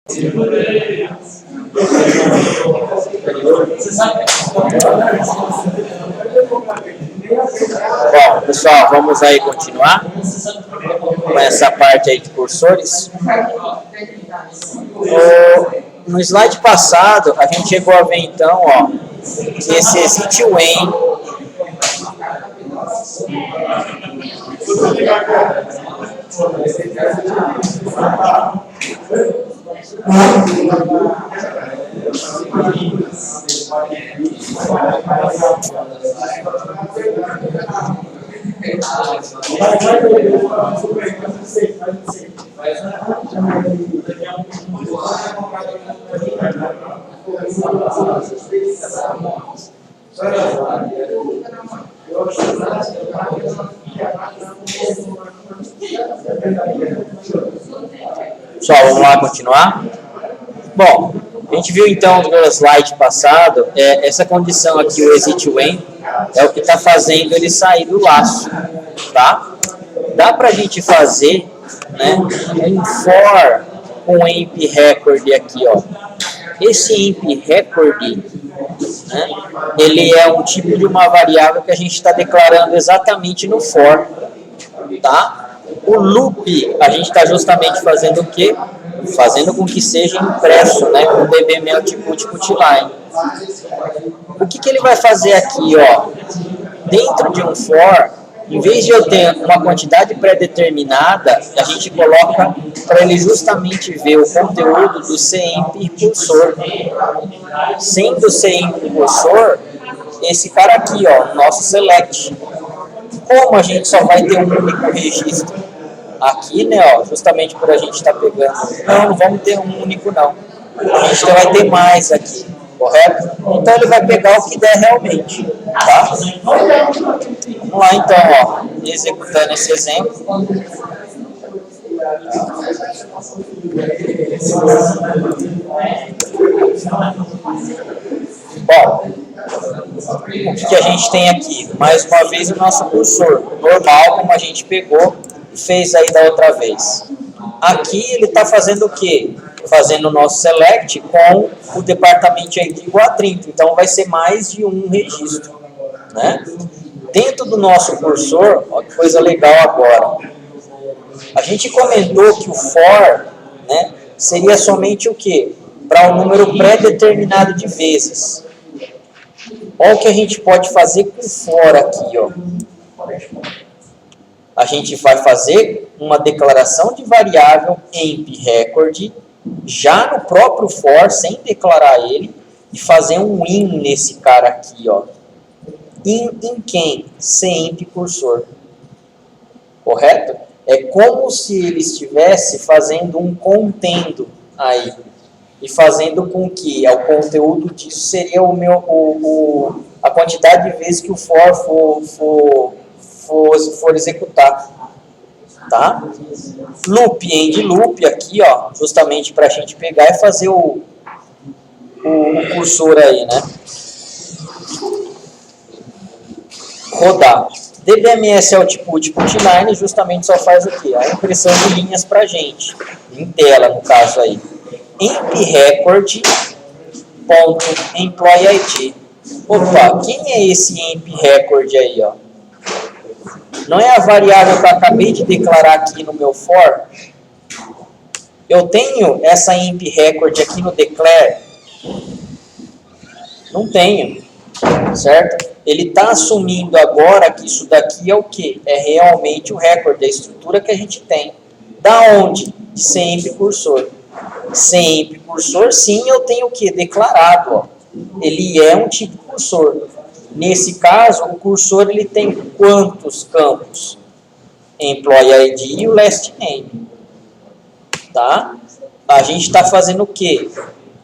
Bom, pessoal, vamos aí continuar com essa parte aí de cursores. No slide passado, a gente chegou a ver então, ó, que esse exit when Pessoal, vamos lá continuar? Bom, a gente viu então no slide passado, essa condição aqui, o exit when, é o que está fazendo ele sair do laço, tá? Dá para a gente fazer, né, um for com emp record aqui, ó. Esse emp record, né, ele é um tipo de uma variável que a gente está declarando exatamente no for, tá? O loop, a gente está justamente fazendo o quê? Fazendo com que seja impresso, né, com o dbm output putline. O que ele vai fazer aqui, ó? Dentro de um for, em vez de eu ter uma quantidade pré-determinada, a gente coloca para ele justamente ver o conteúdo do CEMP cursor. Sendo CEMP cursor, esse cara aqui, ó, nosso select. Como a gente só vai ter um único registro aqui, né, ó, justamente por a gente estar pegando, não vamos ter um único não, a gente vai ter mais aqui, correto? Então ele vai pegar o que der realmente, tá? Vamos lá então, ó, executando esse exemplo. Bom, o que a gente tem aqui? Mais uma vez o nosso cursor normal, como a gente pegou e fez aí da outra vez. Aqui ele está fazendo o quê? Fazendo o nosso select com o departamento ID igual a 30. Então vai ser mais de um registro, né? Dentro do nosso cursor, olha que coisa legal agora. A gente comentou que o for, né, seria somente o quê? Para um número pré-determinado de vezes. Olha o que a gente pode fazer com o for aqui, ó. A gente vai fazer uma declaração de variável emp record já no próprio for, sem declarar ele, e fazer um in nesse cara aqui, ó. In em quem? CEMP cursor. Correto? É como se ele estivesse fazendo um contendo aí. E fazendo com que o conteúdo disso seria a quantidade de vezes que o for for executar. Tá? Loop, end loop aqui, ó, justamente para a gente pegar e fazer o cursor aí, né? Rodar. DBMS Output Putline justamente só faz o quê? A impressão de linhas para a gente, em tela no caso aí. Emp record .employee ID. Opa, quem é esse emp record aí, ó? Não é a variável que eu acabei de declarar aqui no meu for? Eu tenho essa emp record aqui no declare? Não tenho, certo? Ele está assumindo agora que isso daqui é o quê? É realmente o record, a estrutura que a gente tem. Da onde? De CEMP cursor. CEMP cursor, sim, eu tenho o quê? Declarado, ó. Ele é um tipo cursor. Nesse caso, o cursor ele tem quantos campos? Employee ID e o last name. Tá? A gente está fazendo o quê?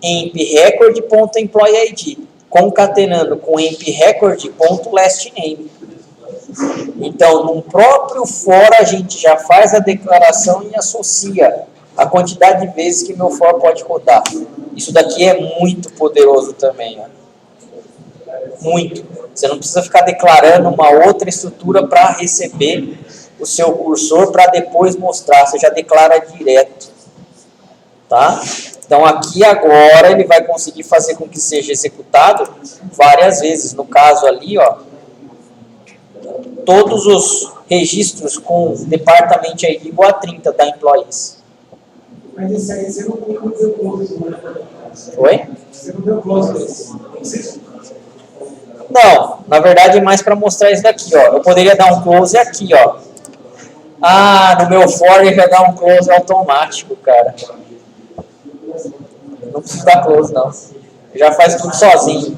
Emp record.employee ID, concatenando com emp record.last name. Então, no próprio for, a gente já faz a declaração e associa a quantidade de vezes que meu for pode rodar. Isso daqui é muito poderoso também, ó. Muito. Você não precisa ficar declarando uma outra estrutura para receber o seu cursor para depois mostrar. Você já declara direto. Tá? Então aqui agora ele vai conseguir fazer com que seja executado várias vezes. No caso ali, ó, todos os registros com department ID igual a 30 da employees. Mas esse aí você não deu close, né? Oi? Você não deu close nesse. Não, na verdade é mais para mostrar isso daqui, ó. Eu poderia dar um close aqui, ó. Ah, no meu for já dá um close automático, cara. Não preciso dar close, não. Já faz tudo sozinho.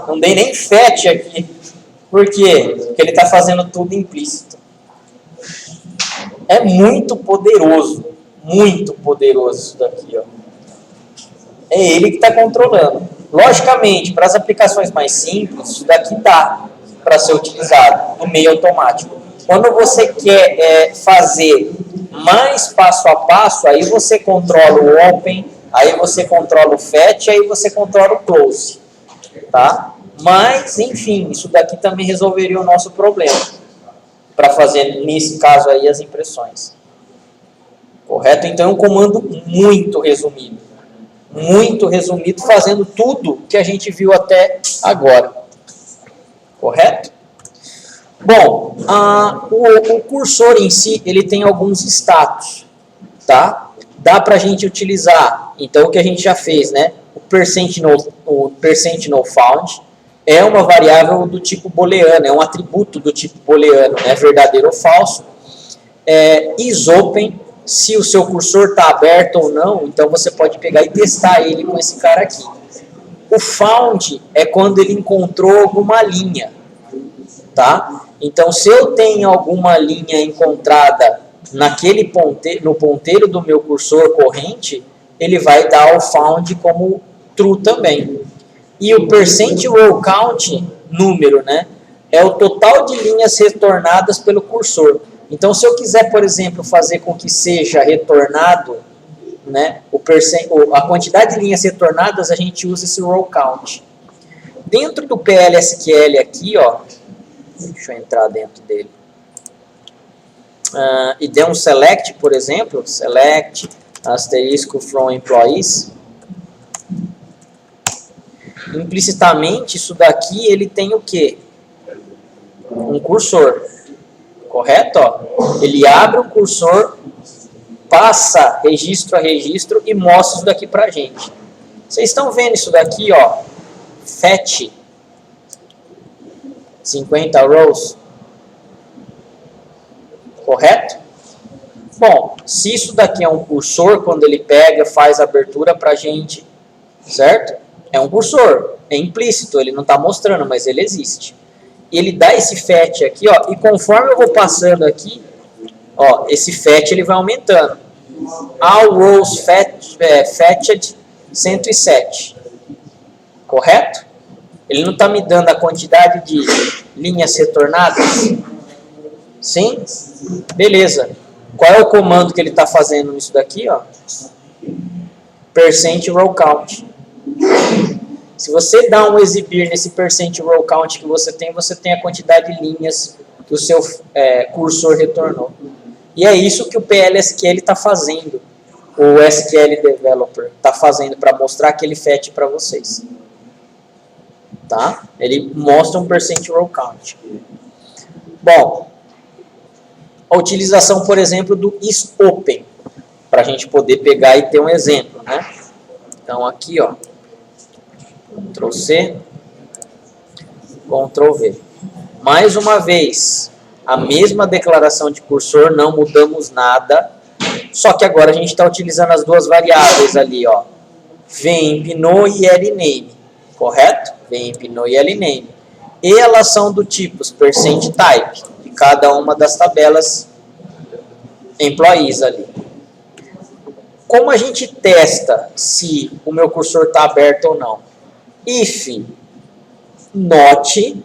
Não dei nem fetch aqui. Por quê? Porque ele está fazendo tudo implícito. É muito poderoso. Muito poderoso isso daqui, ó. É ele que está controlando. Logicamente, para as aplicações mais simples, isso daqui dá para ser utilizado no meio automático. Quando você quer fazer mais passo a passo, aí você controla o open, aí você controla o fetch, aí você controla o close, tá? Mas, enfim, isso daqui também resolveria o nosso problema, para fazer, nesse caso aí, as impressões. Correto? Então é um comando muito resumido, fazendo tudo que a gente viu até agora. Correto? Bom, o cursor em si, ele tem alguns status, tá? Dá para a gente utilizar, então, o que a gente já fez, né? O percent no found é uma variável do tipo booleano, é um atributo do tipo booleano, né? Verdadeiro ou falso. Isopen, se o seu cursor está aberto ou não, então você pode pegar e testar ele com esse cara aqui. O found é quando ele encontrou alguma linha, tá? Então, se eu tenho alguma linha encontrada no ponteiro do meu cursor corrente, ele vai dar o found como true também. E o percent row count, número, né? É o total de linhas retornadas pelo cursor. Então, se eu quiser, por exemplo, fazer com que seja retornado, né, a quantidade de linhas retornadas, a gente usa esse row count. Dentro do PLSQL aqui, ó, deixa eu entrar dentro dele, e der um select, por exemplo, select asterisco from employees, implicitamente isso daqui ele tem o quê? Um cursor, correto? Ó? Ele abre o cursor, passa registro a registro e mostra isso daqui pra gente. Vocês estão vendo isso daqui, ó, fetch 50 rows, correto? Bom, se isso daqui é um cursor, quando ele pega, faz a abertura pra gente, certo? É um cursor, é implícito, ele não está mostrando, mas ele existe. E ele dá esse fetch aqui, ó, e conforme eu vou passando aqui, ó, esse fetch ele vai aumentando. All rows fetched 107, correto? Ele não está me dando a quantidade de linhas retornadas? Sim? Beleza. Qual é o comando que ele está fazendo nisso daqui? Ó? Percent row count. Se você dá um exibir nesse percent row count que você tem a quantidade de linhas que o seu cursor retornou. E é isso que o PLSQL está fazendo. O SQL Developer está fazendo para mostrar aquele fetch para vocês. Tá? Ele mostra um percent row count. Bom, a utilização, por exemplo, do isopen, para a gente poder pegar e ter um exemplo, né? Então, aqui, ó, Ctrl+C, Ctrl+V. Mais uma vez, a mesma declaração de cursor, não mudamos nada, só que agora a gente está utilizando as duas variáveis ali, ó, vemp no e lname, correto? Vemp no e lname. E elas são do tipo percent type, de cada uma das tabelas employees ali. Como a gente testa se o meu cursor está aberto ou não? If not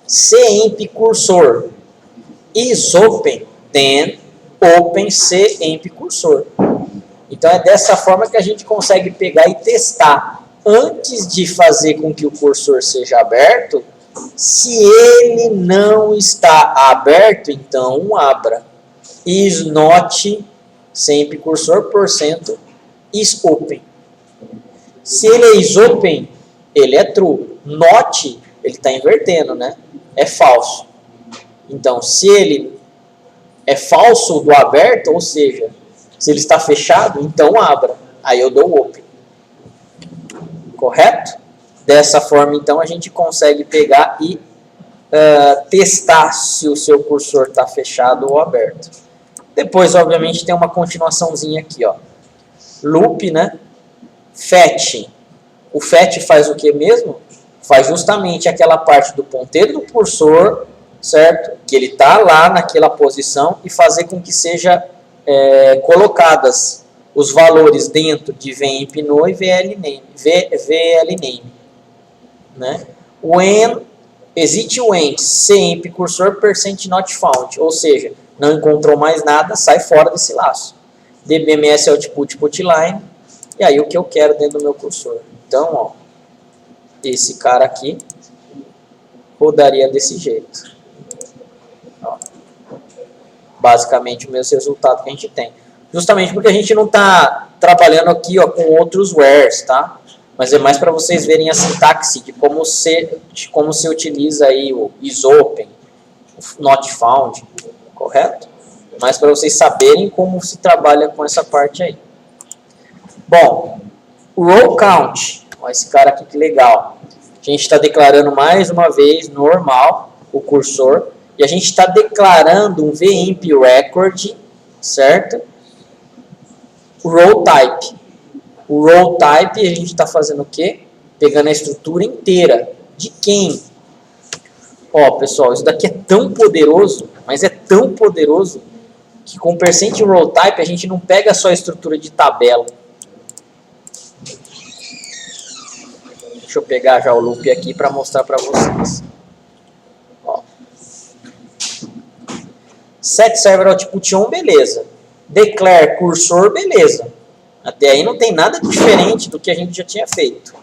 cemp cursor is open, then open cemp cursor. Então é dessa forma que a gente consegue pegar e testar antes de fazer com que o cursor seja aberto. Se ele não está aberto, então abra. is not sempre cursor % is open. Se ele é is open, ele é true. Not, ele está invertendo, né? É falso. Então, se ele é falso do aberto, ou seja, se ele está fechado, então abra. Aí eu dou open. Correto? Dessa forma, então, a gente consegue pegar e testar se o seu cursor está fechado ou aberto. Depois, obviamente, tem uma continuaçãozinha aqui, ó. Loop, né? Fetch. O fetch faz o que mesmo? Faz justamente aquela parte do ponteiro do cursor, certo? Que ele está lá naquela posição e fazer com que seja colocadas os valores dentro de vempno e vlname, né? When, exit when, sempre cursor % not found, ou seja, não encontrou mais nada, sai fora desse laço. dbms output putline, e aí o que eu quero dentro do meu cursor. Então, ó, esse cara aqui rodaria desse jeito. Ó, basicamente o mesmo resultado que a gente tem. Justamente porque a gente não está trabalhando aqui, ó, com outros wheres, tá? Mas é mais para vocês verem a sintaxe de como se utiliza aí o isOpen, o not found, correto? Mas para vocês saberem como se trabalha com essa parte aí. Bom, row count, olha esse cara aqui que legal. A gente está declarando mais uma vez normal o cursor e a gente está declarando um vemp record, certo? Row type. O row type a gente está fazendo o quê? Pegando a estrutura inteira. De quem? Ó, pessoal, isso daqui é tão poderoso, mas é tão poderoso que com o row type a gente não pega só a estrutura de tabela. Deixa eu pegar já o loop aqui para mostrar para vocês. Ó. Set server output on, beleza. Declare cursor, beleza. Até aí não tem nada diferente do que a gente já tinha feito.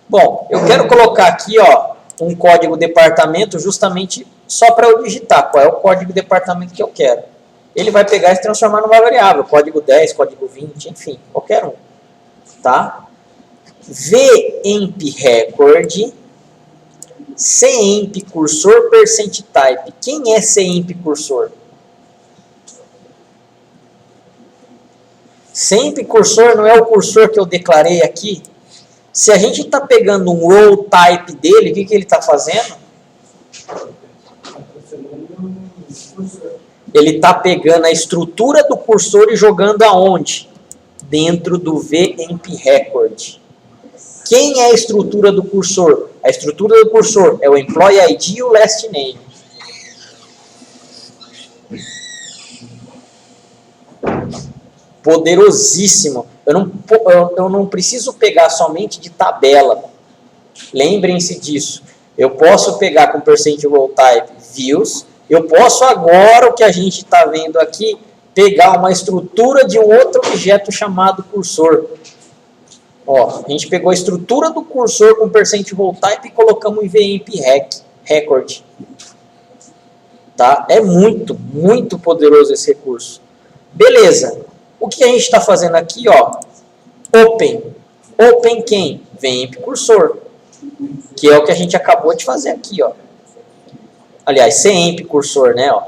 Bom, eu quero colocar aqui, ó, um código departamento justamente só para eu digitar qual é o código departamento que eu quero. Ele vai pegar e se transformar numa variável, código 10, código 20, enfim, qualquer um. Tá? vemp record, cemp cursor % type. Quem é cemp cursor? Cemp cursor não é o cursor que eu declarei aqui? Se a gente está pegando um row type dele, o que ele está fazendo? Ele está pegando a estrutura do cursor e jogando aonde? Dentro do vemp record. Quem é a estrutura do cursor? A estrutura do cursor é o employee ID e o last name. Poderosíssimo. Eu não preciso pegar somente de tabela. Lembrem-se disso. Eu posso pegar com %row type views. Eu posso agora, o que a gente está vendo aqui, pegar uma estrutura de um outro objeto chamado cursor. Ó, a gente pegou a estrutura do cursor com %row type e colocamos em vemp record. Tá? É muito, muito poderoso esse recurso. Beleza. O que a gente está fazendo aqui, ó? Open. Open quem? Vemp cursor. Que é o que a gente acabou de fazer aqui, ó. Aliás, cemp cursor, né? Ó,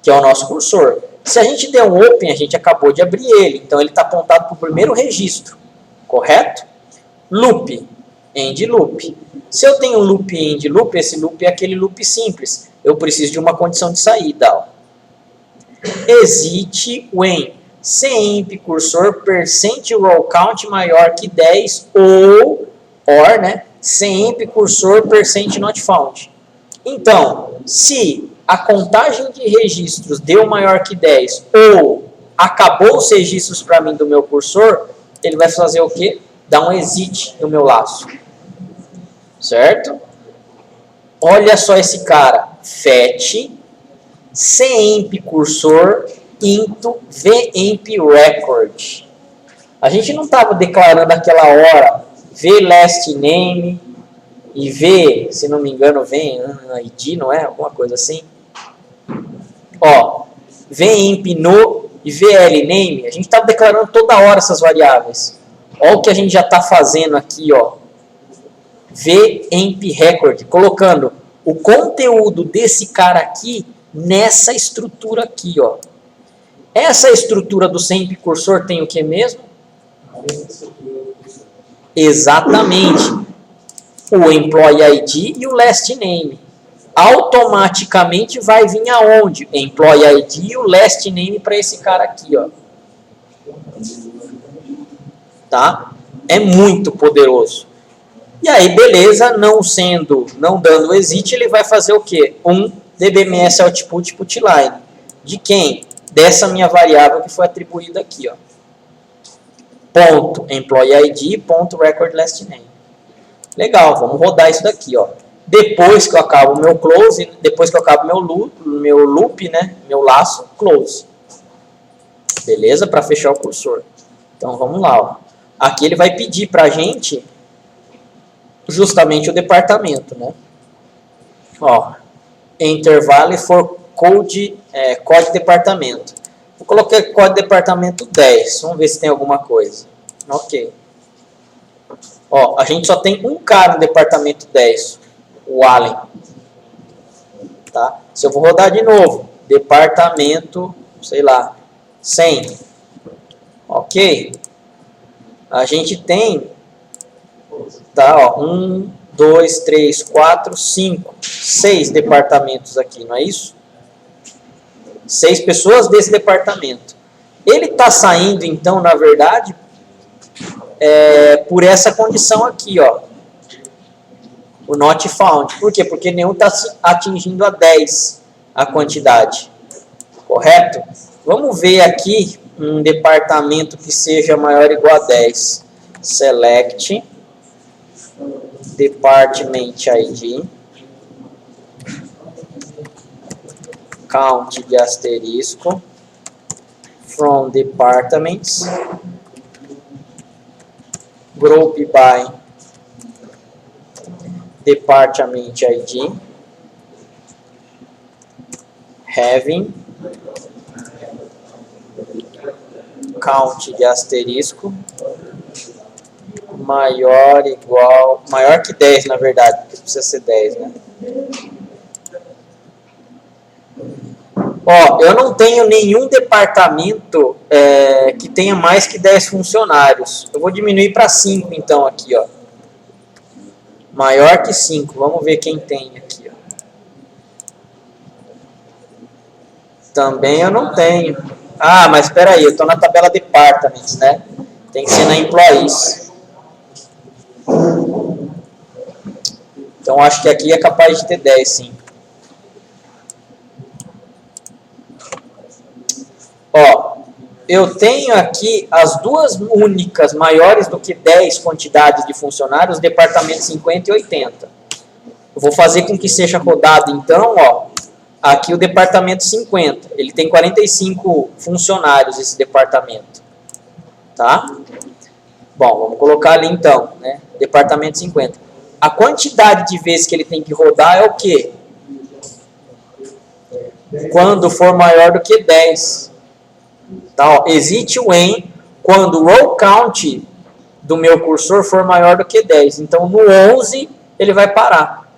que é o nosso cursor. Se a gente der um open, a gente acabou de abrir ele. Então, ele está apontado para o primeiro registro. Correto? Loop. End loop. Se eu tenho um loop e end loop, esse loop é aquele loop simples. Eu preciso de uma condição de saída. Ó. Exit when cemp cursor %row count maior que 10 or, né? Cemp cursor % not found. Então, se a contagem de registros deu maior que 10 ou acabou os registros para mim do meu cursor, ele vai fazer o quê? Dar um exit no meu laço. Certo? Olha só esse cara. Fetch cemp cursor into vemp record. A gente não estava declarando aquela hora v last name e v, se não me engano, vem ID, não é? Alguma coisa assim. Ó, vemp no e vlname, a gente está declarando toda hora essas variáveis. Olha o que a gente já está fazendo aqui, ó. vemp record, colocando o conteúdo desse cara aqui nessa estrutura aqui, ó. Essa estrutura do sempre cursor tem o que mesmo? Exatamente. O employee ID e o last name. Automaticamente vai vir aonde? Employee ID e o last name para esse cara aqui, ó. Tá? É muito poderoso. E aí, beleza, não dando exit, ele vai fazer o quê? Um dbms output putline. De quem? Dessa minha variável que foi atribuída aqui, ó. Ponto employee ID, ponto record last name. Legal, vamos rodar isso daqui, ó. Depois que eu acabo o meu close, depois que eu acabo meu loop, né, meu laço, close. Beleza? Para fechar o cursor. Então, vamos lá, ó. Aqui ele vai pedir pra gente justamente o departamento, né? Ó, intervalo for code departamento. Vou colocar código departamento 10. Vamos ver se tem alguma coisa. Ok. Ó, a gente só tem um cara no departamento 10, o Allen. Tá? Se eu vou rodar de novo, departamento, sei lá, 100. Ok. A gente tem, tá, ó, 1, 2, 3, 4, 5, 6 departamentos aqui, não é isso? 6 pessoas desse departamento. Ele está saindo, então, na verdade, por essa condição aqui, ó. O not found. Por quê? Porque nenhum está atingindo a 10 a quantidade. Correto? Vamos ver aqui um departamento que seja maior ou igual a 10. Select Department ID. Count de asterisco. From departments. Group by Department ID. Having count de asterisco maior que 10, na verdade, porque precisa ser 10, né? Ó, eu não tenho nenhum departamento que tenha mais que 10 funcionários. Eu vou diminuir para 5, então, aqui, ó. Maior que 5. Vamos ver quem tem aqui, ó. Também eu não tenho. Ah, mas espera aí, eu estou na tabela Departments, né? Tem que ser na Employees. Então, acho que aqui é capaz de ter 10, sim. Ó, eu tenho aqui as duas únicas maiores do que 10 quantidades de funcionários, departamentos 50 e 80. Eu vou fazer com que seja rodado, então, ó, aqui o departamento 50. Ele tem 45 funcionários, esse departamento. Tá? Bom, vamos colocar ali, então, né? Departamento 50. A quantidade de vezes que ele tem que rodar é o quê? Quando for maior do que 10. Tá, ó, exit when quando o row count do meu cursor for maior do que 10. Então, no 11, ele vai parar.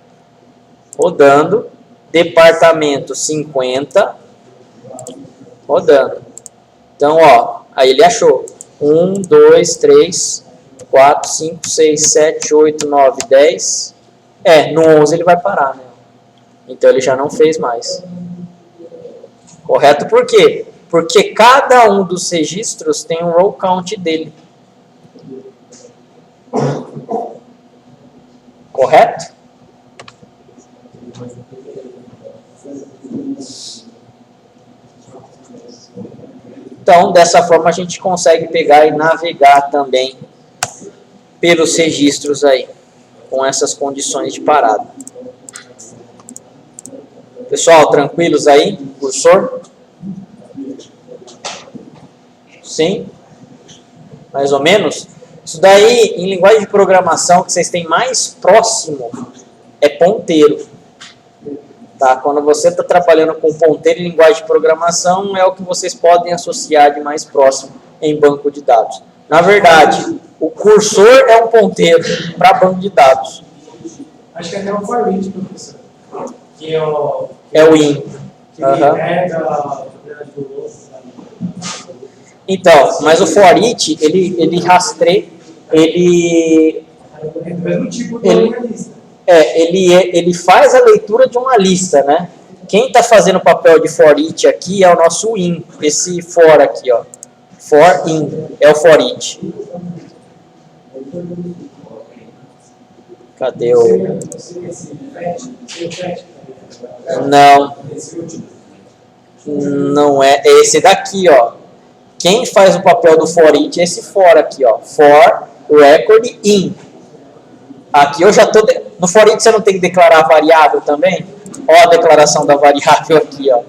Rodando. Departamento 50. Rodando. Então, ó, aí ele achou. 1, 2, 3, 4, 5, 6, 7, 8, 9, 10. No 11 ele vai parar, né? Então, ele já não fez mais. Correto por quê? Porque cada um dos registros tem um row count dele. Correto? Então, dessa forma, a gente consegue pegar e navegar também pelos registros aí, com essas condições de parada. Pessoal, tranquilos aí? Cursor? Sim? Mais ou menos? Isso daí, em linguagem de programação, que vocês têm mais próximo é ponteiro. Tá? Quando você está trabalhando com ponteiro e linguagem de programação, é o que vocês podem associar de mais próximo em banco de dados. Na verdade, o cursor é um ponteiro para banco de dados. Acho que até o for each, professor. Que é o... É o in. Que pega a propriedade do outro. Então, mas o for each, ele rastreia, ele... É do mesmo tipo de uma lista. Ele faz a leitura de uma lista, né? Quem está fazendo o papel de for each aqui é o nosso in, esse for aqui, ó. For in, é o for each. Cadê o... Não. Não é. É esse daqui, ó. Quem faz o papel do for each é esse for aqui, ó. For record in. Aqui eu já estou... No for each você não tem que declarar a variável também? Ó a declaração da variável aqui, ó.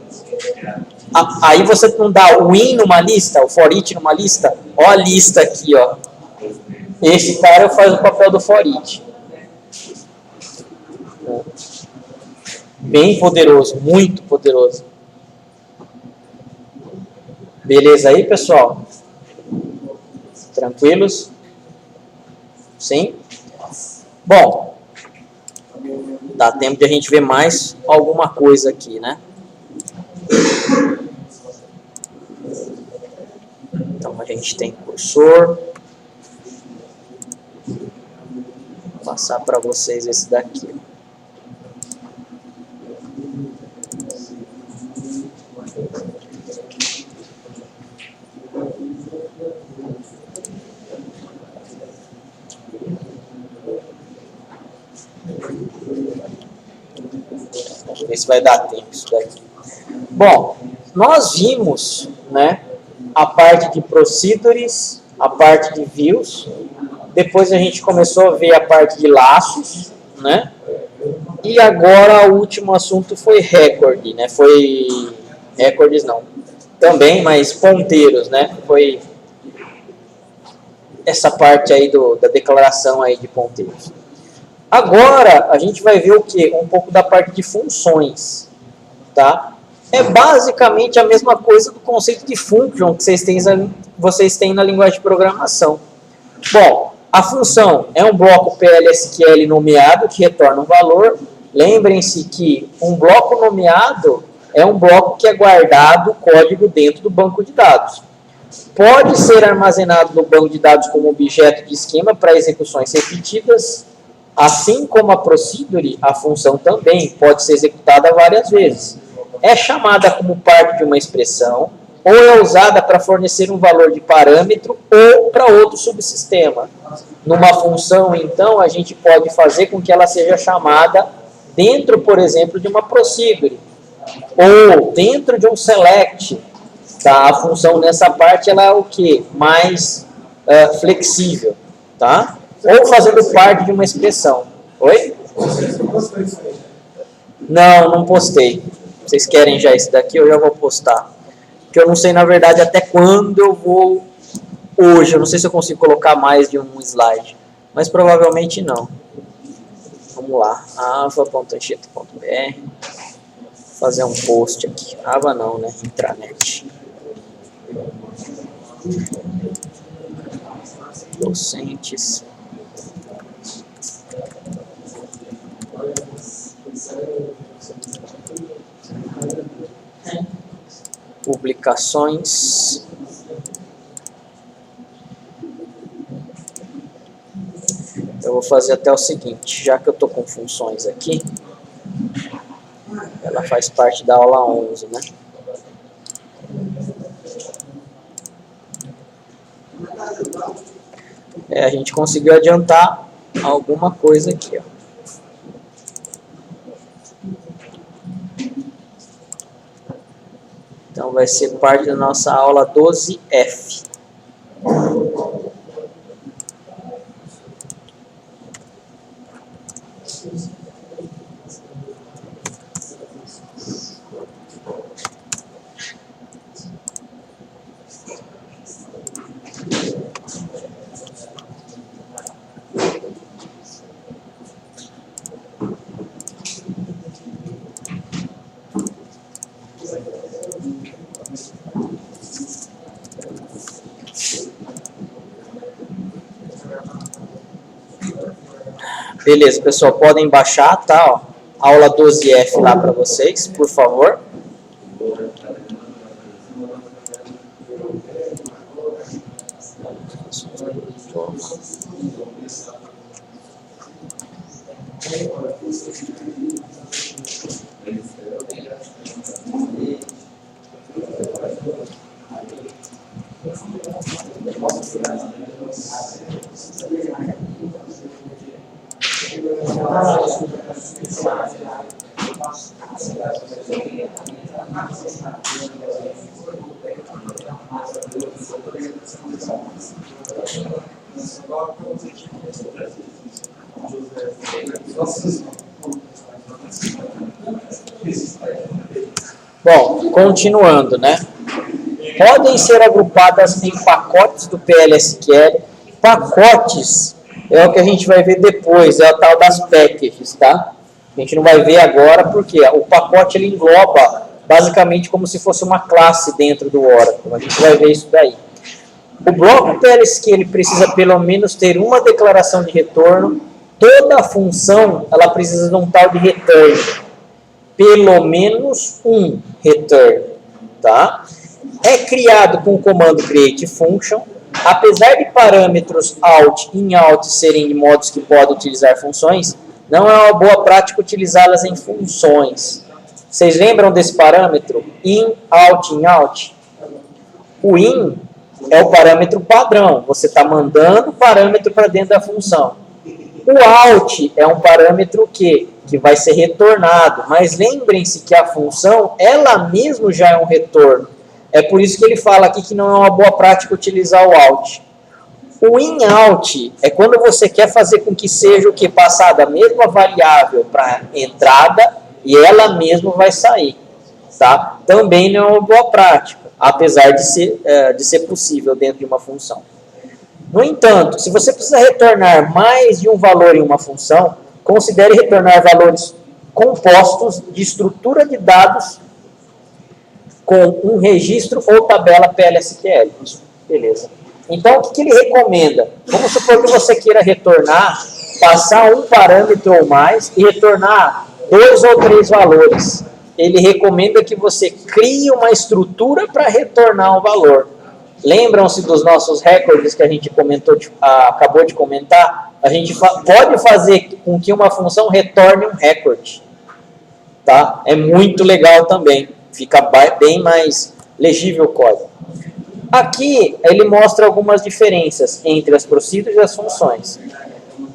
Aí você não dá o in numa lista, o for each numa lista? Ó a lista aqui, ó. Esse cara faz o papel do for each. Bem poderoso, muito poderoso. Beleza aí, pessoal? Tranquilos? Sim? Bom, dá tempo de a gente ver mais alguma coisa aqui, né? Então, a gente tem cursor. Vou passar para vocês esse daqui. Ver se vai dar tempo isso daqui. Bom, nós vimos, né, a parte de procedures, a parte de views, depois a gente começou a ver a parte de laços, né, e agora o último assunto foi record, né, foi records não, também, mas ponteiros, né, foi essa parte aí da declaração aí de ponteiros. Agora, a gente vai ver o quê? Um pouco da parte de funções, tá? É basicamente a mesma coisa do conceito de function que vocês têm na linguagem de programação. Bom, a função é um bloco PLSQL nomeado que retorna um valor. Lembrem-se que um bloco nomeado é um bloco que é guardado o código dentro do banco de dados. Pode ser armazenado no banco de dados como objeto de esquema para execuções repetidas. Assim como a procedure, a função também pode ser executada várias vezes. É chamada como parte de uma expressão ou é usada para fornecer um valor de parâmetro ou para outro subsistema. Numa função, então, a gente pode fazer com que ela seja chamada dentro, por exemplo, de uma procedure ou dentro de um select. Tá? A função nessa parte ela é o quê? Mais flexível. Tá? Ou fazendo parte de uma expressão. Oi? Não postei. Vocês querem já esse daqui? Eu já vou postar. Porque eu não sei, na verdade, até quando eu vou hoje. Eu não sei se eu consigo colocar mais de um slide. Mas provavelmente não. Vamos lá. ava.anchieta.br fazer um post aqui. Ava não, né? Intranet. Docentes. Publicações. Eu vou fazer até o seguinte, já que eu estou com funções aqui, ela faz parte da aula 11, né? A gente conseguiu adiantar alguma coisa aqui, ó. Então, vai ser parte da nossa aula 12F. Beleza, pessoal, podem baixar, tá? Ó, aula 12F lá para vocês, por favor. Bom, continuando, né? Podem ser agrupadas em pacotes do PLSQL. Pacotes é o que a gente vai ver depois, é o tal das packages, tá? A gente não vai ver agora porque o pacote ele engloba basicamente como se fosse uma classe dentro do Oracle. A gente vai ver isso daí. O bloco PLSQL precisa pelo menos ter uma declaração de retorno. Toda função ela precisa de um tal de return. Pelo menos um return, tá? É criado com o comando create function. Apesar de parâmetros out e in-out serem de modos que podem utilizar funções, não é uma boa prática utilizá-las em funções. Vocês lembram desse parâmetro? In, out, in-out? O in é o parâmetro padrão. Você está mandando o parâmetro para dentro da função. O out é um parâmetro que vai ser retornado. Mas lembrem-se que a função, ela mesma já é um retorno. É por isso que ele fala aqui que não é uma boa prática utilizar o out. O in-out é quando você quer fazer com que seja o que? Passada a mesma variável para entrada e ela mesma vai sair. Tá? Também não é uma boa prática, apesar de ser possível dentro de uma função. No entanto, se você precisa retornar mais de um valor em uma função, considere retornar valores compostos de estrutura de dados com um registro ou tabela PLSQL. Beleza. Então, o que ele recomenda? Vamos supor que você queira retornar, passar um parâmetro ou mais e retornar 2 ou 3 valores. Ele recomenda que você crie uma estrutura para retornar um valor. Lembram-se dos nossos records que a gente acabou de comentar? A gente pode fazer com que uma função retorne um record. Tá? É muito legal também. Fica bem mais legível o código. Aqui ele mostra algumas diferenças entre as procedures e as funções.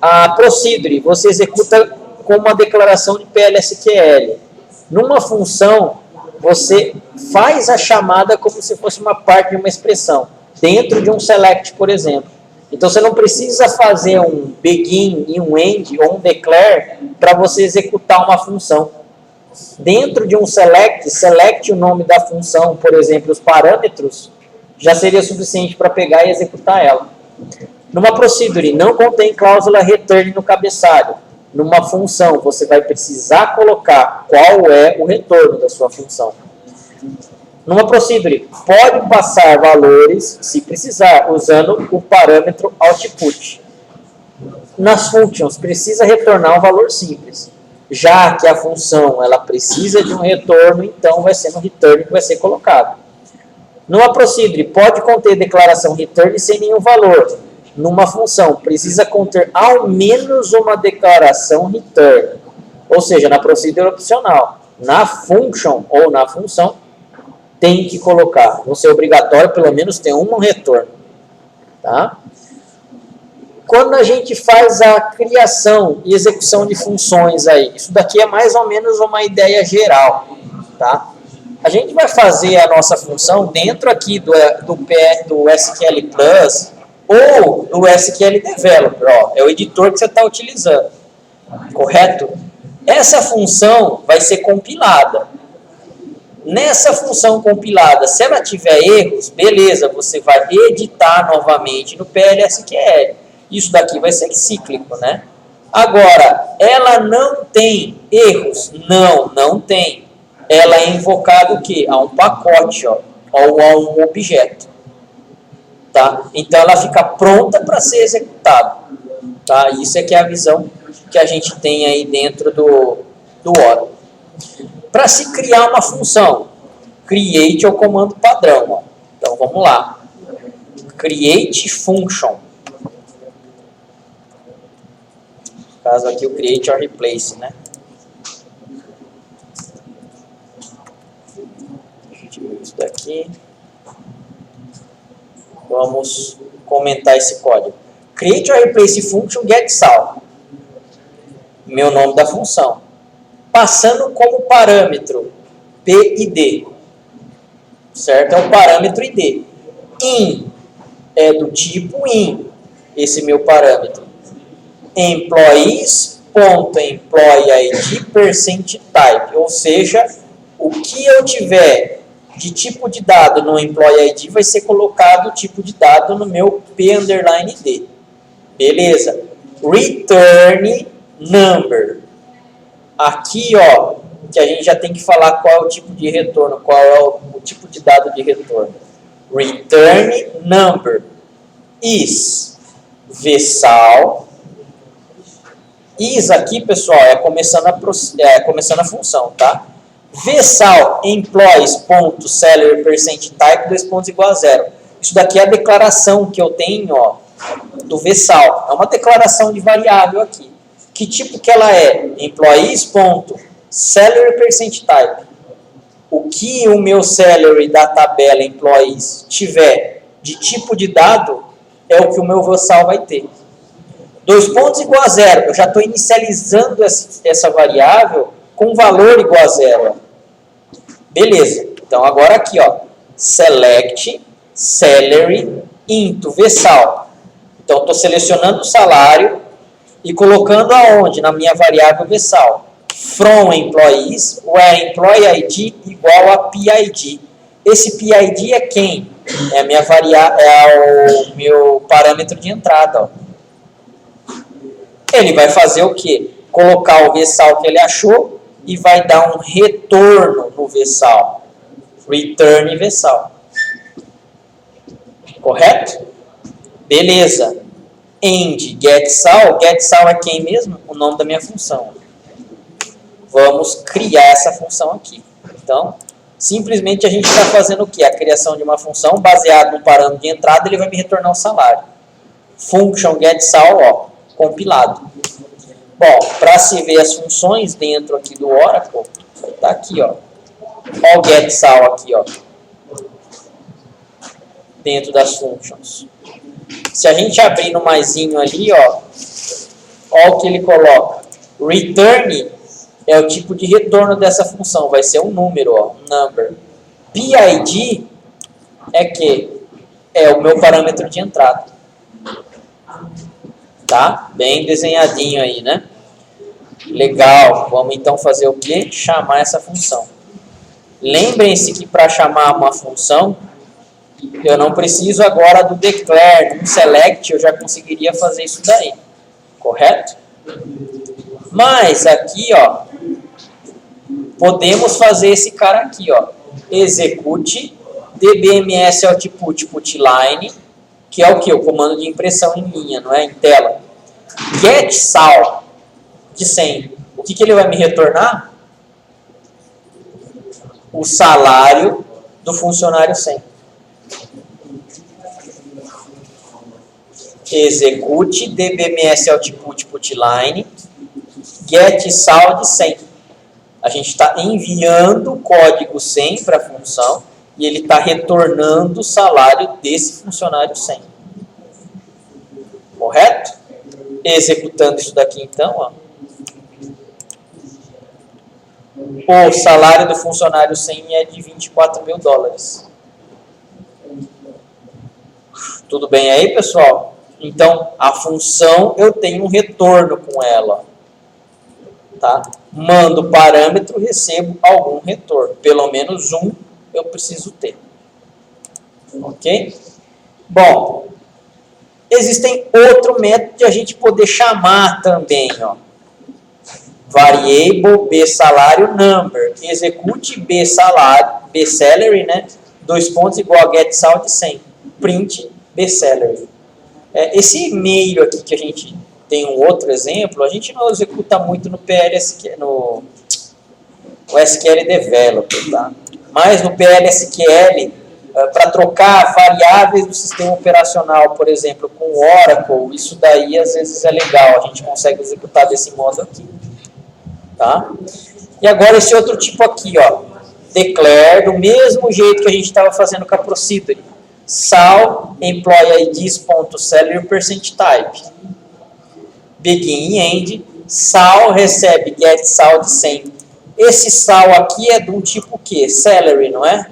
A procedure você executa com uma declaração de PLSQL. Numa função, você faz a chamada como se fosse uma parte de uma expressão, dentro de um select, por exemplo. Então você não precisa fazer um begin e um end ou um declare para você executar uma função. Dentro de um select o nome da função, por exemplo, os parâmetros, já seria suficiente para pegar e executar ela. Numa procedure, não contém cláusula return no cabeçalho. Numa função, você vai precisar colocar qual é o retorno da sua função. Numa procedure, pode passar valores, se precisar, usando o parâmetro output. Nas functions, precisa retornar um valor simples. Já que a função ela precisa de um retorno, então vai ser no return que vai ser colocado. Numa procedure, pode conter declaração return sem nenhum valor. Numa função, precisa conter ao menos uma declaração return. Ou seja, na procedure opcional. Na function ou na função, tem que colocar. Não ser obrigatório, pelo menos ter um retorno. Tá? Quando a gente faz a criação e execução de funções aí, isso daqui é mais ou menos uma ideia geral, tá? A gente vai fazer a nossa função dentro aqui do SQL Plus ou do SQL Developer, ó, é o editor que você está utilizando, correto? Essa função vai ser compilada. Nessa função compilada, se ela tiver erros, beleza, você vai editar novamente no PLSQL. Isso daqui vai ser cíclico, né? Agora, ela não tem erros? Não tem. Ela é invocada o quê? A um pacote, ó, ou a um objeto. Tá? Então, ela fica pronta para ser executada. Tá? Isso é que é a visão que a gente tem aí dentro do Oracle. Para se criar uma função, create é o comando padrão. Ó. Então, vamos lá. Create function. No caso aqui, o create or replace, né? Isso daqui. Vamos comentar esse código. Create or replace function getSal. Meu nome da função. Passando como parâmetro PID. Certo? É o parâmetro ID. In é do tipo in. Esse meu parâmetro. Employees.employeeID%type. Ou seja, o que eu tiver de tipo de dado no Employee ID vai ser colocado o tipo de dado no meu P_ID. Beleza. Return number. Aqui, ó, que a gente já tem que falar qual é o tipo de retorno, qual é o tipo de dado de retorno. Return number is VSAL. Is aqui, pessoal, é começando a função, tá? VSAL employees.salary%type 2 pontos igual a 0. Isso daqui é a declaração que eu tenho, ó, do VSAL. É uma declaração de variável aqui. Que tipo que ela é? Employees.salary%type. O que o meu salary da tabela employees tiver de tipo de dado é o que o meu VSAL vai ter. 2 pontos igual a 0. Eu já estou inicializando essa variável com valor igual a 0. Beleza. Então, agora aqui, ó, select salary into VSAL. Então, estou selecionando o salário e colocando aonde? Na minha variável VSAL. From employees, where employee ID igual a PID. Esse PID é quem? É a minha o meu parâmetro de entrada, ó. Ele vai fazer o quê? Colocar o VSAL que ele achou e vai dar um retorno no VSAL. Return VSAL. Correto? Beleza. End getSal. GetSal é quem mesmo? O nome da minha função. Vamos criar essa função aqui. Então, simplesmente a gente está fazendo o quê? A criação de uma função baseada no parâmetro de entrada, ele vai me retornar o salário. Function getSal, ó, compilado. Bom, para se ver as funções dentro aqui do Oracle, tá aqui, ó. Ó o getSal aqui, ó. Dentro das functions. Se a gente abrir no maisinho ali, ó o que ele coloca. Return é o tipo de retorno dessa função, vai ser um número, ó, um number. PID é que é o meu parâmetro de entrada. Tá? Bem desenhadinho aí, né? Legal. Vamos então fazer o quê? Chamar essa função. Lembrem-se que para chamar uma função, eu não preciso agora do declare, do select, eu já conseguiria fazer isso daí. Correto? Mas aqui, ó, podemos fazer esse cara aqui, ó. Execute dbms output putline, que é o que? O comando de impressão em linha, não é? Em tela. GetSal de 100. O que ele vai me retornar? O salário do funcionário 100. Execute dbms output putline getSal de 100. A gente está enviando o código 100 para a função e ele está retornando o salário desse funcionário 100. Correto? Executando isso daqui então, ó. O salário do funcionário 100 é de $24.000. Tudo bem aí, pessoal? Então, a função, eu tenho um retorno com ela. Tá? Mando parâmetro, recebo algum retorno. Pelo menos um eu preciso ter. Ok? Bom, existem outro método de a gente poder chamar também, ó. Variable bSalário number. Execute bSalary, né? 2 pontos igual a getSal de 100. Print bSalary. Esse e-mail aqui que a gente tem um outro exemplo, a gente não executa muito no PLSQL, no SQL Developer, tá? Mas no PLSQL, para trocar variáveis do sistema operacional, por exemplo, com Oracle, isso daí às vezes é legal, a gente consegue executar desse modo aqui, tá? E agora esse outro tipo aqui, ó, declare, do mesmo jeito que a gente estava fazendo com a procedure, sal employee IDs.salary %type, begin e end, sal recebe get sal de 100. Esse sal aqui é de um tipo que? Salary, não é?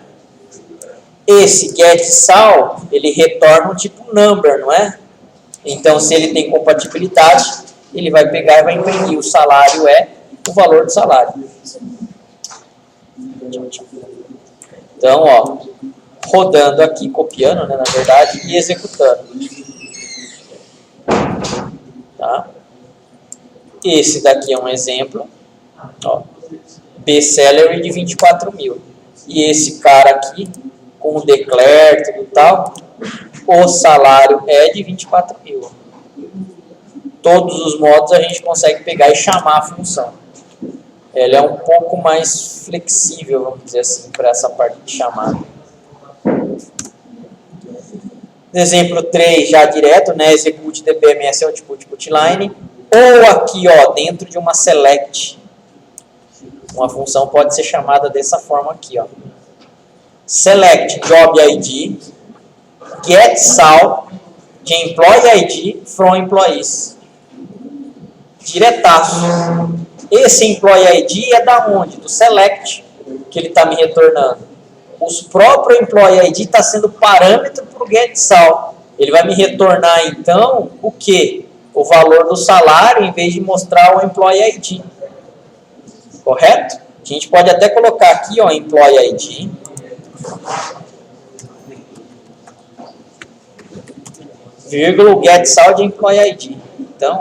Esse get sal, ele retorna um tipo number, não é? Então, se ele tem compatibilidade, ele vai pegar e vai imprimir. O salário é o valor do salário. Então, ó, rodando aqui, copiando, né, na verdade, e executando. Tá? Esse daqui é um exemplo. Ó, B-salary de 24 mil. E esse cara aqui, com o declare, tudo tal, o salário é de 24 mil. Todos os modos a gente consegue pegar e chamar a função. Ela é um pouco mais flexível, vamos dizer assim, para essa parte de chamada. Exemplo 3, já direto, né? Execute DBMS output putline. Ou aqui, ó, dentro de uma select. Uma função pode ser chamada dessa forma aqui, ó. Select job ID, get sal de employee ID from employees. Diretaço. Esse employee ID é da onde? Do select, que ele está me retornando. Os próprios employee ID está sendo parâmetro para o get sal. Ele vai me retornar, então, o quê? O valor do salário, em vez de mostrar o employee ID. Correto? A gente pode até colocar aqui, ó, employee ID. Vírgula, get sal de employee ID. Então,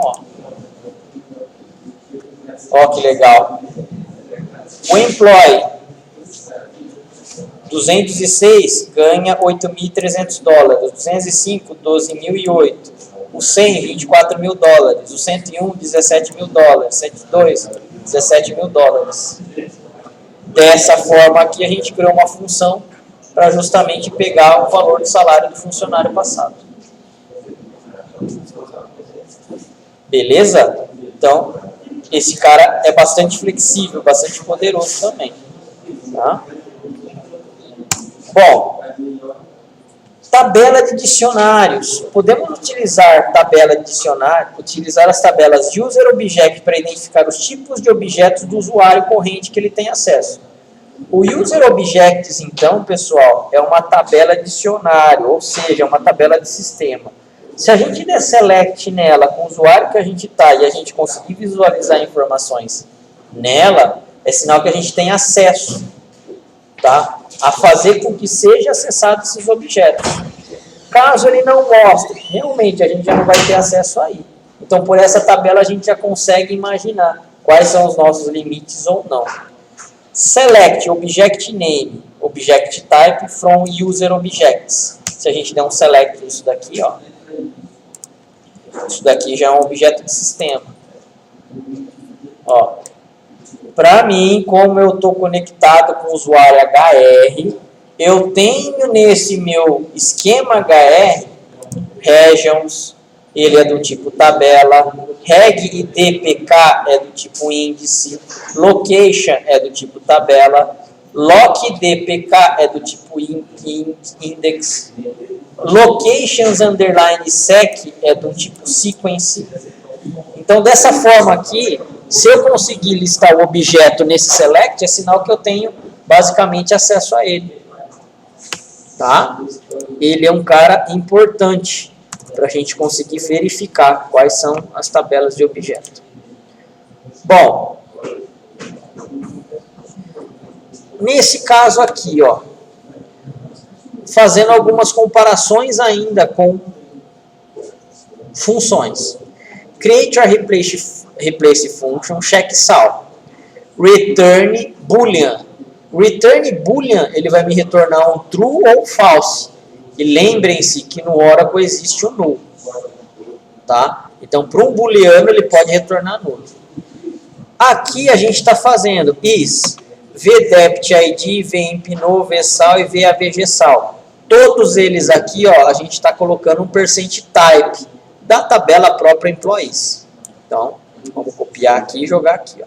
ó que legal. O employee 206 ganha $8.300, 205, 12.008, o 100, $24.000, o 101, $17.000, 102, $17.000. Dessa forma aqui a gente criou uma função para justamente pegar o valor do salário do funcionário passado. Beleza? Então, esse cara é bastante flexível, bastante poderoso também. Tá? Bom, tabela de dicionários. Podemos utilizar tabela de dicionário, utilizar as tabelas user object para identificar os tipos de objetos do usuário corrente que ele tem acesso. O user objects, então, pessoal, é uma tabela de dicionário, ou seja, uma tabela de sistema. Se a gente der select nela com o usuário que a gente está e a gente conseguir visualizar informações nela, é sinal que a gente tem acesso, tá? A fazer com que seja acessado esses objetos. Caso ele não mostre, realmente a gente já não vai ter acesso aí. Então, por essa tabela a gente já consegue imaginar quais são os nossos limites ou não. Select object name, object type from user objects. Se a gente der um select nisso daqui, ó, isso daqui já é um objeto de sistema. Ó, para mim, como eu estou conectado com o usuário HR, eu tenho nesse meu esquema HR, regions, ele é do tipo tabela, reg e dpk é do tipo índice, location é do tipo tabela, loc dpk é do tipo index, locations underline sec é do tipo sequence. Então, dessa forma aqui, se eu conseguir listar o objeto nesse select, é sinal que eu tenho basicamente acesso a ele. Tá? Ele é um cara importante para a gente conseguir verificar quais são as tabelas de objeto. Bom, nesse caso aqui, ó, fazendo algumas comparações ainda com funções. Create or replace function, check sal. Return boolean. Return boolean, ele vai me retornar um true ou false. E lembrem-se que no Oracle existe o null. tá? Então, para um booleano, ele pode retornar nulo. Aqui a gente está fazendo is vDeptID, vImpNo, vSal e vAVGSal. Todos eles aqui, ó, a gente está colocando um %type da tabela própria employees. Então, vamos copiar aqui e jogar aqui, ó.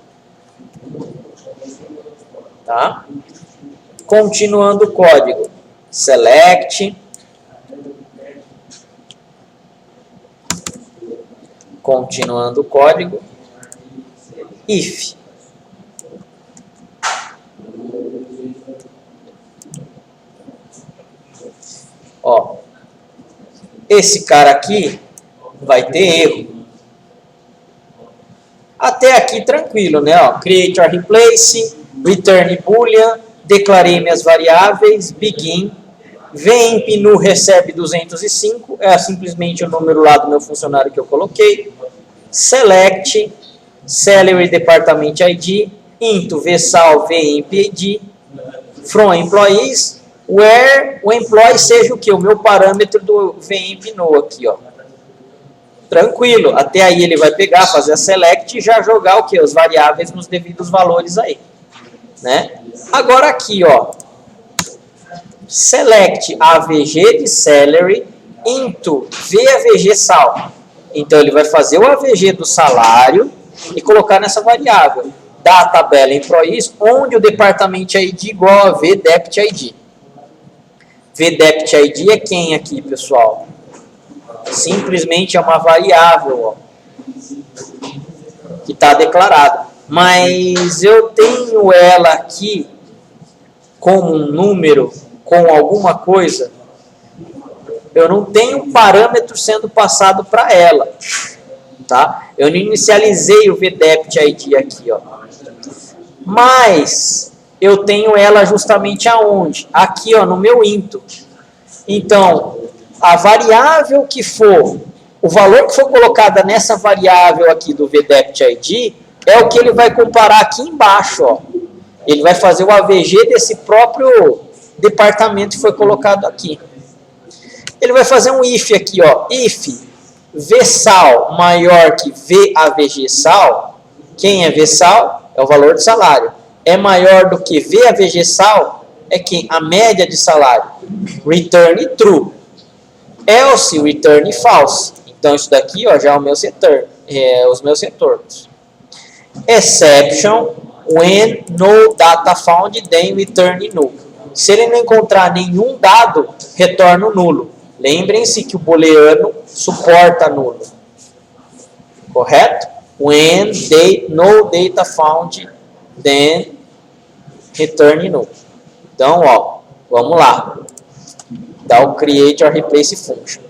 Tá? Continuando o código. Select. Continuando o código. If. Ó, esse cara aqui vai ter erro. Até aqui tranquilo, né? Ó, create or replace, return boolean, declarei minhas variáveis, begin, vImpNo recebe 205, é simplesmente o número lá do meu funcionário que eu coloquei, select, salary department ID, into vSal vImpID, from employees, where o employee seja o que? O meu parâmetro do vImpNo aqui, ó. Tranquilo, até aí ele vai pegar, fazer a select e já jogar o que? As variáveis nos devidos valores aí, né? Agora aqui, ó, select AVG de salary into vAVGSal. Então ele vai fazer o AVG do salário e colocar nessa variável da tabela employees, onde o department ID igual a vDeptID. vDeptID é quem aqui, pessoal? Simplesmente é uma variável, ó, que está declarada. Mas eu tenho ela aqui como um número, com alguma coisa. Eu não tenho um parâmetro sendo passado para ela. Tá? Eu não inicializei o vDeptID aqui, ó. Mas eu tenho ela justamente aonde? Aqui, ó, no meu into. Então, a variável que for, o valor que for colocada nessa variável aqui do vDeptID é o que ele vai comparar aqui embaixo, ó. Ele vai fazer o AVG desse próprio departamento que foi colocado aqui. Ele vai fazer um if aqui, ó. If vSal maior que vAVGSal, quem é vSal? É o valor do salário. É maior do que vAVGSal, é quem? A média de salário. Return true. Else return false. Então isso daqui, ó, já é o meu setor, os meus retornos. Exception when no data found, then return null. Se ele não encontrar nenhum dado, retorna o nulo. Lembrem-se que o booleano suporta nulo. Correto? When no data found, then return null. Então, ó, vamos lá. Dá o create or replace function.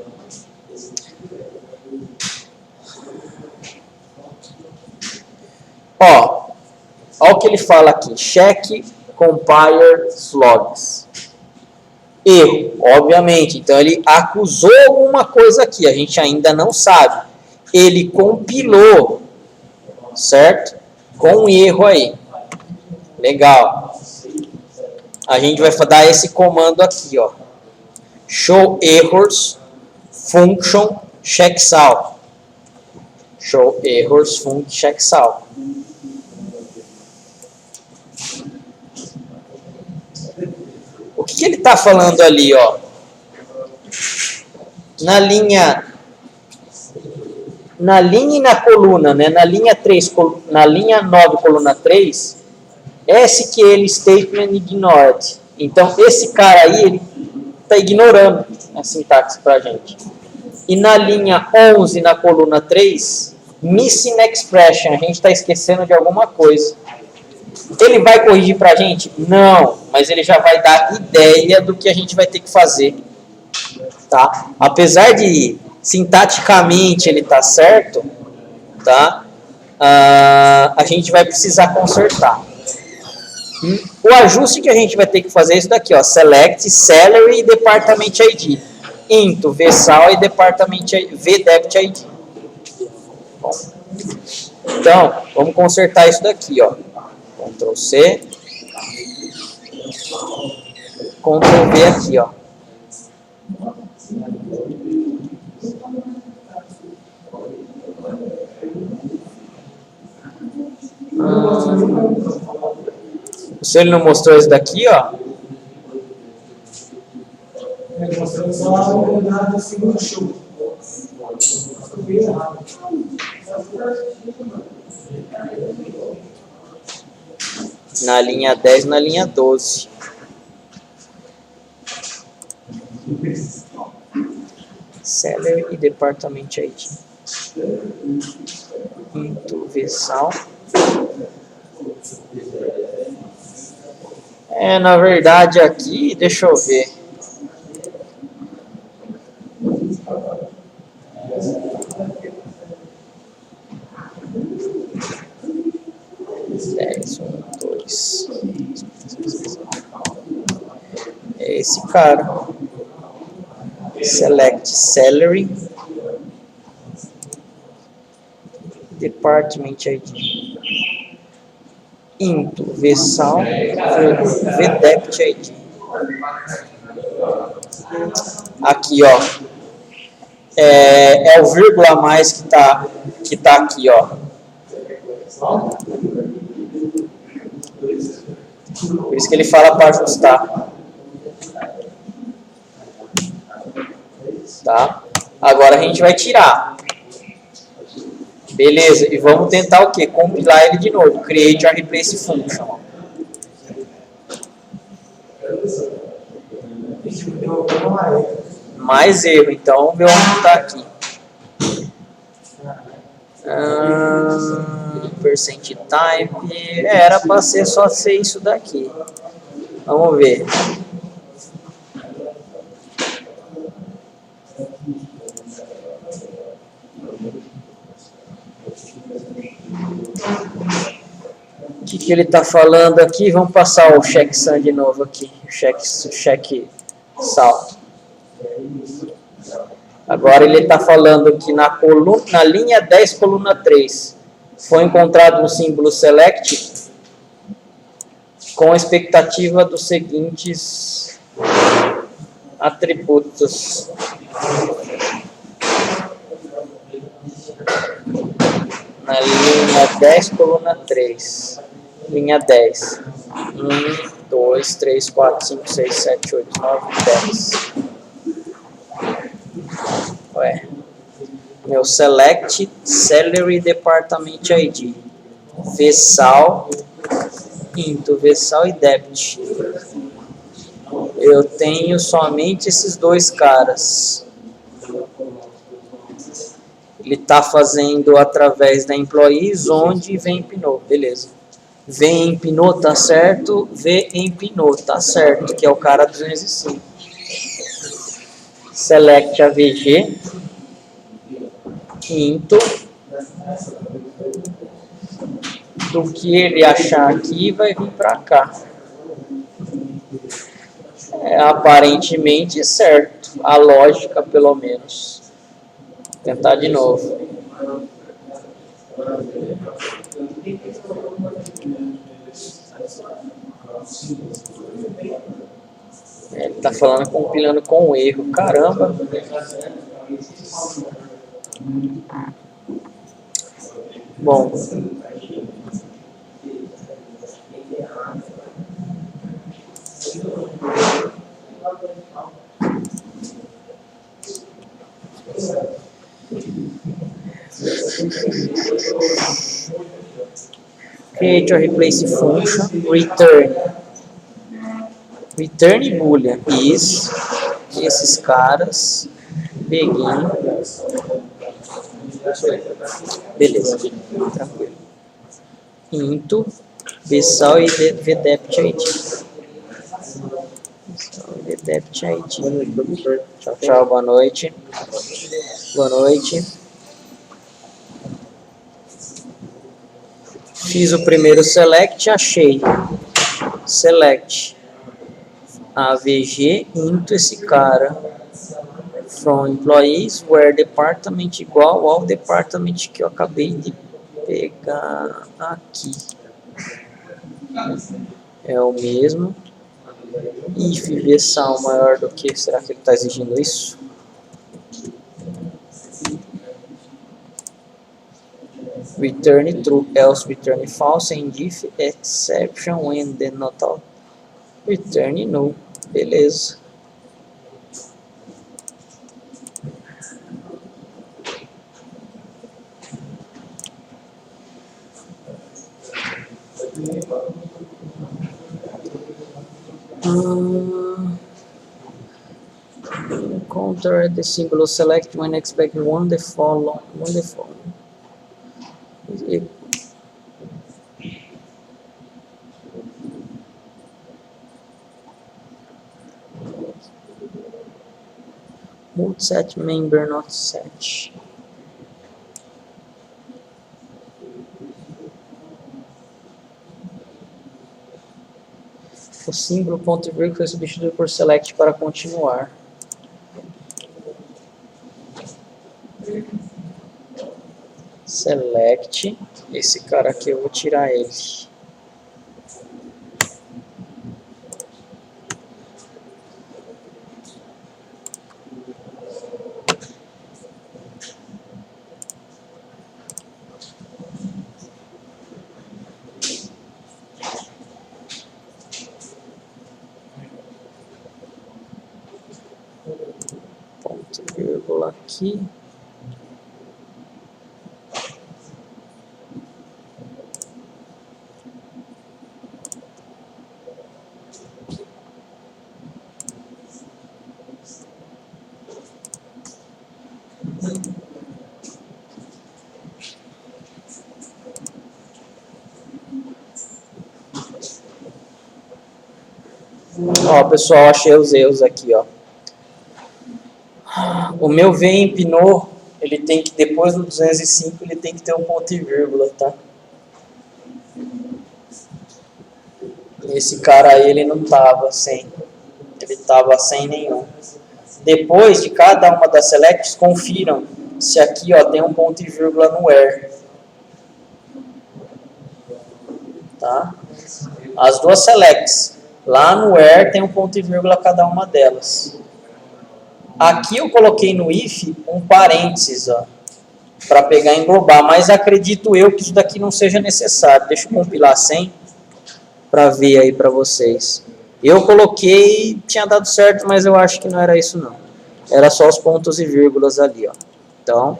Ó, olha o que ele fala aqui. Check compile logs. Erro, obviamente. Então ele acusou alguma coisa aqui, a gente ainda não sabe. Ele compilou, certo? Com um erro aí. Legal. A gente vai dar esse comando aqui, ó. Show errors function checksum. Show errors function checksum. O que ele está falando ali, ó? Na linha e na coluna, né? Na linha 3, na linha 9, coluna 3, SQL statement ignored. Então, esse cara aí, ele está ignorando a sintaxe para a gente. E na linha 11, na coluna 3, missing expression, a gente está esquecendo de alguma coisa. Ele vai corrigir para a gente? Não, mas ele já vai dar ideia do que a gente vai ter que fazer. Tá? Apesar de sintaticamente ele tá certo, tá? A gente vai precisar consertar. O ajuste que a gente vai ter que fazer é isso daqui, ó, select salary e department ID, into vSal e vDeptID. Bom, então, vamos consertar isso daqui, ó. Ctrl C, Ctrl V aqui, ó. Se ele não mostrou isso daqui, ó. Ele mostrou só a unidade do segundo show. Na linha 10, na linha 12. Seller e Department ID. Into Vessal. Na verdade aqui, deixa eu ver. É esse cara. Select Salary. Department ID. Into Vessal. VDEPT ID. Aqui, ó. É o vírgula a mais que tá aqui, ó. Por isso que ele fala para ajustar. Tá? Agora a gente vai tirar. Beleza, e vamos tentar o quê? Compilar ele de novo. Create a replace function. Mais erro, então vamos ver onde está aqui. Percent type. Era para ser só ser isso daqui. Vamos ver. O que ele está falando aqui? Vamos passar o checksum de novo aqui. O check salto. Agora ele está falando que na linha 10, coluna 3, foi encontrado um símbolo select com a expectativa dos seguintes atributos. Na linha 10, coluna 3. Linha 10. 1, 2, 3, 4, 5, 6, 7, 8, 9, 10. Ué. Meu select salary department ID. Vessal into Vessal e debit. Eu tenho somente esses dois caras. Ele está fazendo através da employees onde vem empinou. Beleza. Vem empinou, tá certo. V empinou, tá certo. Que é o cara 205. Select AVG. Into. Do que ele achar aqui vai vir para cá. Aparentemente certo. A lógica, pelo menos. Vou tentar de novo. Ele está falando compilando com erro. Caramba. Bom. Create or replace function, return boolean is, esses caras, begin, beleza, tranquilo, into, Vessal e VDEPT ID. VDEPT ID. Tchau, tchau, boa noite. Boa noite. Fiz o primeiro select, achei. Select. AVG into esse cara. From employees, where department igual ao department que eu acabei de pegar aqui. É o mesmo. If Vessal maior do que, será que ele está exigindo isso? return true, else return false, and if exception when the not all, return null. Beleza. Counter the symbol select when expect one the following. Mode set member not set. O símbolo ponto e vírgula foi substituído por select para continuar. Select, esse cara aqui eu vou tirar ele. Ponto e vírgula aqui. Ó, pessoal, achei os erros aqui, ó. O meu vemp no, ele tem que, depois do 205, ele tem que ter um ponto e vírgula, tá? Esse cara aí, ele não tava sem. Ele tava sem nenhum. Depois de cada uma das selects, confiram se aqui, ó, tem um ponto e vírgula no where. Tá? As duas selects. Lá no where tem um ponto e vírgula cada uma delas. Aqui eu coloquei no if um parênteses, ó, para pegar e englobar, mas acredito eu que isso daqui não seja necessário. Deixa eu compilar sem para ver aí para vocês. Eu coloquei, tinha dado certo, mas eu acho que não era isso não. Era só os pontos e vírgulas ali, ó. Então,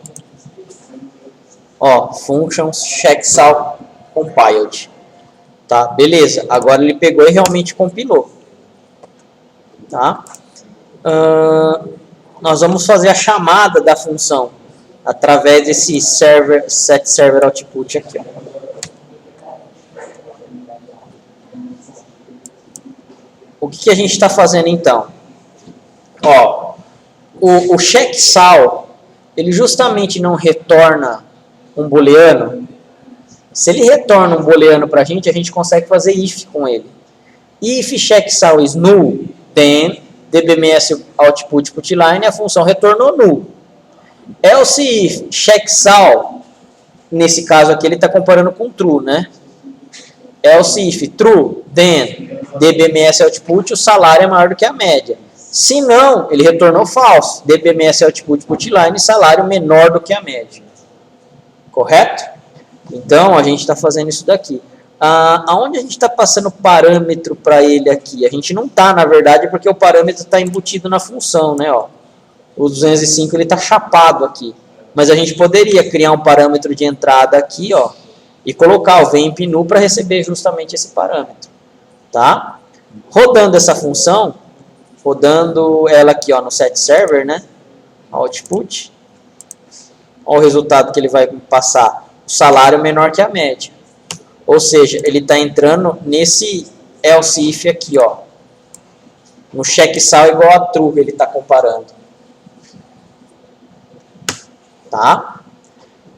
ó, functions checksum compiled. Tá, beleza. Agora ele pegou e realmente compilou. Tá? Nós vamos fazer a chamada da função através desse server, set server output aqui, ó. O que a gente está fazendo então? Ó, o checksum, ele justamente não retorna um booleano. Se ele retorna um booleano para a gente consegue fazer if com ele. If checksum is null, then dbms output putline, a função retornou null. Else if checksum, nesse caso aqui ele está comparando com true, né? Else if true, then dbms output, o salário é maior do que a média. Se não, ele retornou false. dbms output putline, salário menor do que a média. Correto? Então, a gente está fazendo isso daqui. Aonde a gente está passando parâmetro para ele aqui? A gente não está, na verdade, porque o parâmetro está embutido na função, né? Ó. O 205 ele está chapado aqui. Mas a gente poderia criar um parâmetro de entrada aqui, ó, e colocar o vemp nu para receber justamente esse parâmetro. Tá? Rodando essa função, rodando ela aqui, ó, no set server, né? Output. Olha o resultado que ele vai passar. O salário menor que a média. Ou seja, ele está entrando nesse else if aqui, ó. No checksum igual a true, ele está comparando. Tá?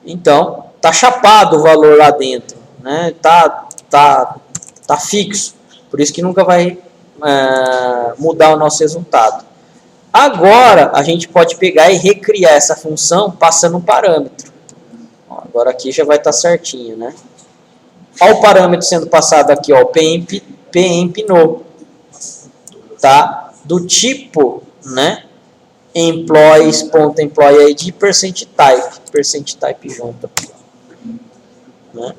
Então, tá chapado o valor lá dentro, né? Tá fixo. Por isso que nunca vai mudar o nosso resultado. Agora, a gente pode pegar e recriar essa função passando um parâmetro. Agora aqui já vai estar certinho, né? Olha o parâmetro sendo passado aqui, ó, pemp no, tá? Do tipo, né? Employees.employeeID percent type junto. né?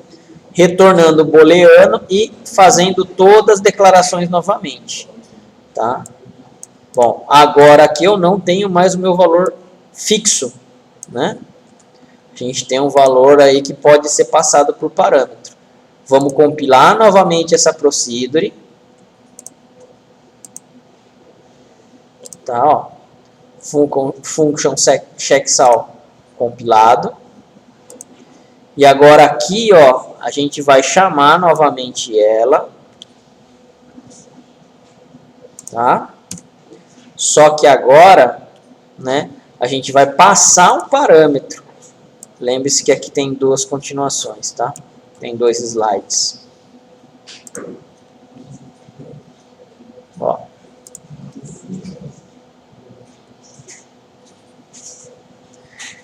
Retornando booleano e fazendo todas as declarações novamente, tá? Bom, agora aqui eu não tenho mais o meu valor fixo, né? A gente tem um valor aí que pode ser passado por parâmetro. Vamos compilar novamente essa procedure. Tá, ó. Function checksum compilado. E agora aqui, ó, a gente vai chamar novamente ela. Tá? Só que agora, né, a gente vai passar um parâmetro. Lembre-se que aqui tem duas continuações, tá? Tem dois slides. Ó.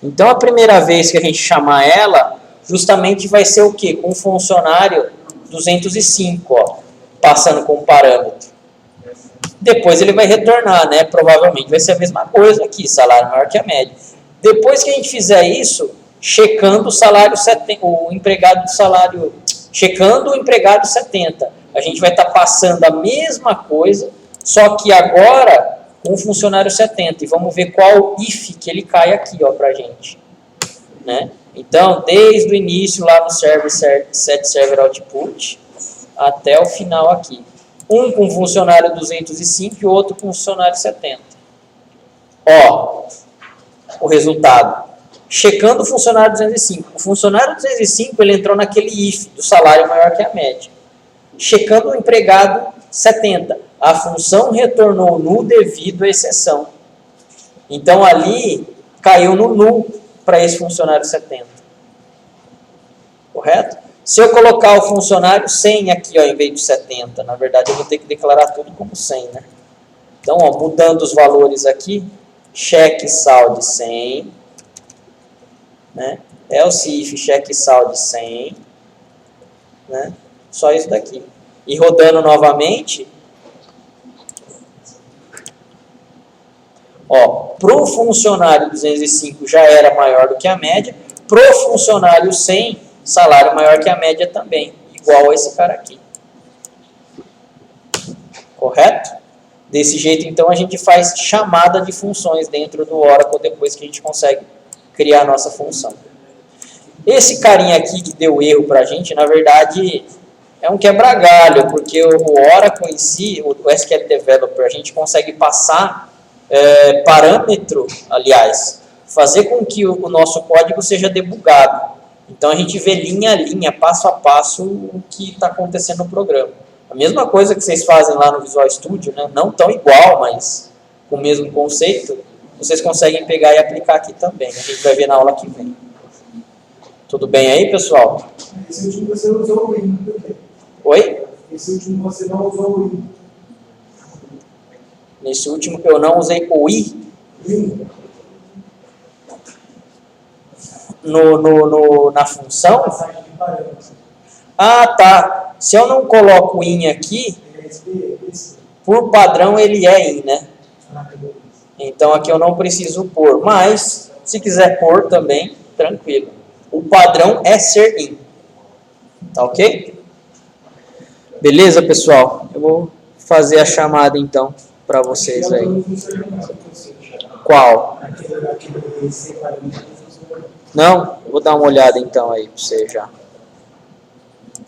Então, a primeira vez que a gente chamar ela, justamente vai ser o quê? Com o funcionário 205, ó, passando como parâmetro. Depois ele vai retornar, né? Provavelmente vai ser a mesma coisa aqui, salário maior que a média. Depois que a gente fizer isso, checando o salário 70, o empregado do salário, checando o empregado 70, a gente vai estar passando a mesma coisa, só que agora com o funcionário 70, e vamos ver qual if que ele cai aqui, ó, pra gente, né? Então, desde o início lá no server set server output até o final aqui. Um com funcionário 205 e o outro com funcionário 70. Ó, o resultado. Checando o funcionário 205. O funcionário 205, ele entrou naquele if do salário maior que a média. Checando o empregado 70. A função retornou null devido à exceção. Então, ali, caiu no null para esse funcionário 70. Correto? Se eu colocar o funcionário 100 aqui, ó, em vez de 70, na verdade eu vou ter que declarar tudo como 100, né? Então, ó, mudando os valores aqui, check saldo 100, né? Else if check saldo 100, né? Só isso daqui. E rodando novamente, ó, pro funcionário 205 já era maior do que a média, pro funcionário 100, salário maior que a média também, igual a esse cara aqui. Correto? Desse jeito, então, a gente faz chamada de funções dentro do Oracle depois que a gente consegue criar a nossa função. Esse carinha aqui que deu erro para a gente, na verdade, é um quebra-galho, porque o Oracle em si, o SQL Developer, a gente consegue passar parâmetro, aliás, fazer com que o nosso código seja debugado. Então, a gente vê linha a linha, passo a passo, o que está acontecendo no programa. A mesma coisa que vocês fazem lá no Visual Studio, né? Não tão igual, mas com o mesmo conceito, vocês conseguem pegar e aplicar aqui também. A gente vai ver na aula que vem. Tudo bem aí, pessoal? Esse último você não usou o IN. Oi? Esse último você não usou o IN. Nesse último eu não usei o I. Na função? Ah, tá. Se eu não coloco in aqui, por padrão ele é in, né? Então aqui eu não preciso pôr. Mas, se quiser pôr também, tranquilo. O padrão é ser in. Tá ok? Beleza, pessoal? Eu vou fazer a chamada então para vocês aí. Qual? Não? Eu vou dar uma olhada então aí para você já.